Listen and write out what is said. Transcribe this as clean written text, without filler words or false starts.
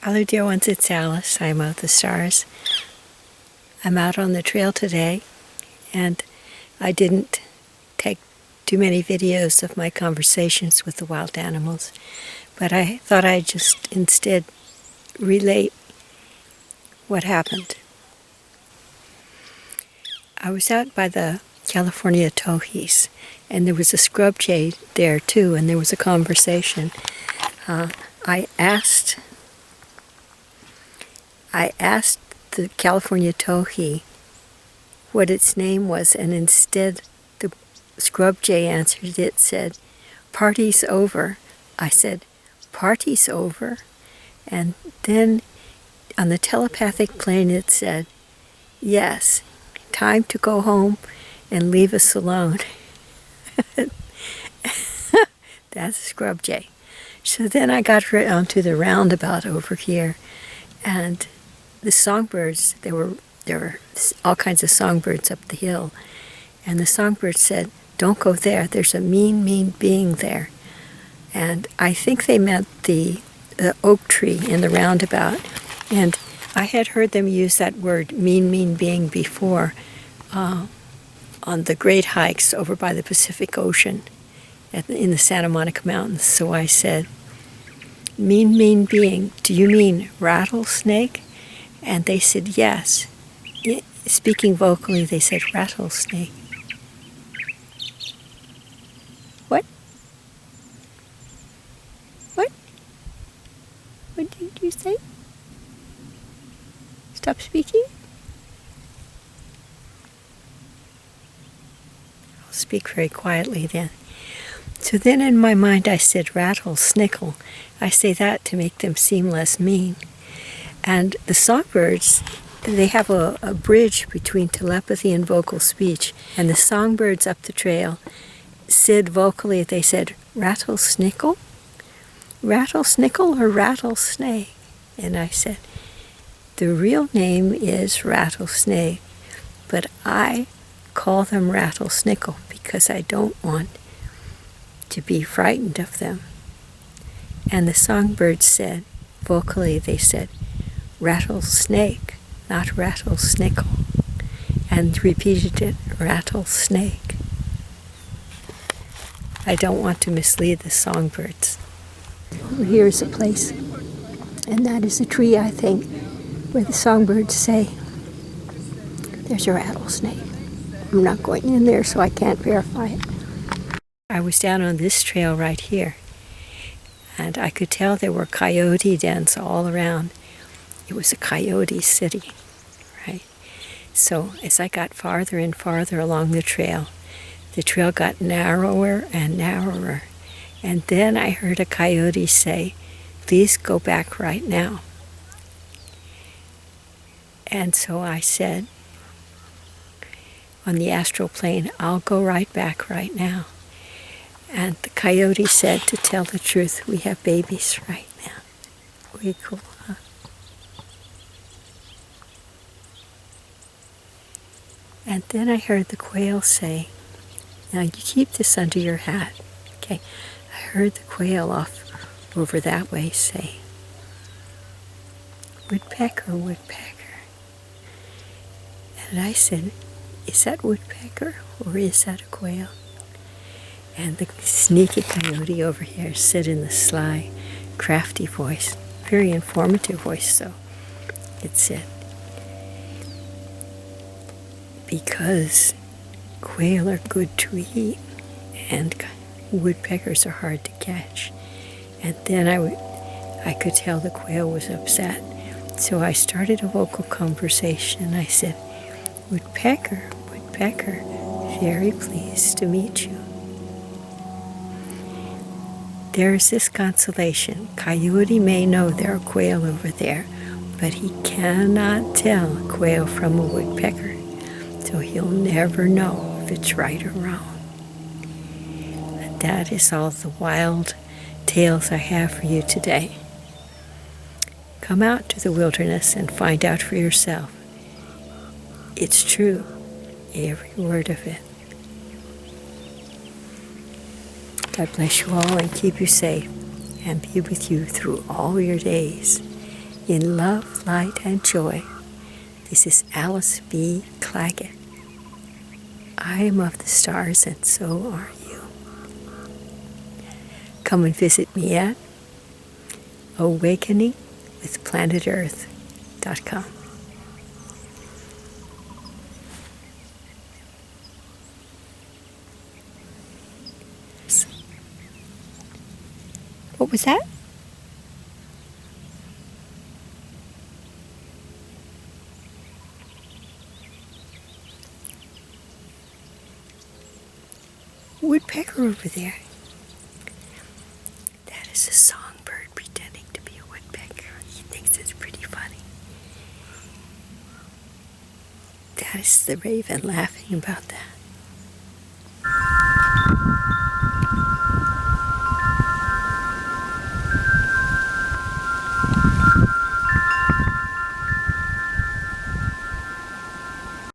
Hello dear ones, it's Alice. I'm of the stars. I'm out on the trail today, and I didn't take too many videos of my conversations with the wild animals, but I thought I'd just instead relate what happened. I was out by the California towhees, and there was a scrub jay there too, and there was a conversation. I asked the California towhee what its name was, and instead the scrub jay answered it, said, "Party's over." I said, "Party's over?" And then on the telepathic plane it said, "Yes, time to go home and leave us alone." That's a scrub jay. So then I got onto the roundabout over here, and the songbirds, there were all kinds of songbirds up the hill, and the songbirds said, "Don't go there, there's a mean, mean being there." And I think they meant the oak tree in the roundabout, and I had heard them use that word, mean, mean being, before on the great hikes over by the Pacific Ocean in the Santa Monica Mountains. So I said, "Mean, mean being, do you mean rattlesnake?" And they said yes. Speaking vocally, they said rattlesnake. What? What? What did you say? Stop speaking? I'll speak very quietly then. So then in my mind I said rattlesnickle. I say that to make them seem less mean. And the songbirds, they have a bridge between telepathy and vocal speech. And the songbirds up the trail said vocally, they said, "Rattlesnickle? Rattlesnickle or rattlesnake?" And I said, "The real name is rattlesnake, but I call them rattlesnickle because I don't want to be frightened of them." And the songbirds said, vocally, they said, "Rattlesnake, not rattlesnickle," and repeated it, rattlesnake. I don't want to mislead the songbirds. Over here is a place, and that is a tree, I think, where the songbirds say, "There's a rattlesnake." I'm not going in there, so I can't verify it. I was down on this trail right here, and I could tell there were coyote dens all around. It was a coyote city, right? So as I got farther and farther along the trail got narrower and narrower. And then I heard a coyote say, "Please go back right now." And so I said, on the astral plane, "I'll go right back right now." And the coyote said, "To tell the truth, we have babies right now." Way cool, huh? And then I heard the quail say, now you keep this under your hat, okay? I heard the quail off over that way say, "Woodpecker, woodpecker." And I said, "Is that woodpecker or is that a quail?" And the sneaky coyote over here said in the sly, crafty voice, very informative voice, so it said, "Because quail are good to eat and woodpeckers are hard to catch." And then I could tell the quail was upset. So I started a vocal conversation. I said, "Woodpecker, woodpecker, very pleased to meet you. There is this consolation. Coyote may know there are quail over there, but he cannot tell a quail from a woodpecker, so he'll never know if it's right or wrong." And that is all the wild tales I have for you today. Come out to the wilderness and find out for yourself. It's true, every word of it. God bless you all and keep you safe and be with you through all your days. in love, light, and joy. This is Alice B. Clagett. I am of the stars, and so are you. Come and visit me at awakeningwithplanetearth.com. What was that? Woodpecker over there. That is a songbird pretending to be a woodpecker. He thinks it's pretty funny. That is the raven laughing about that.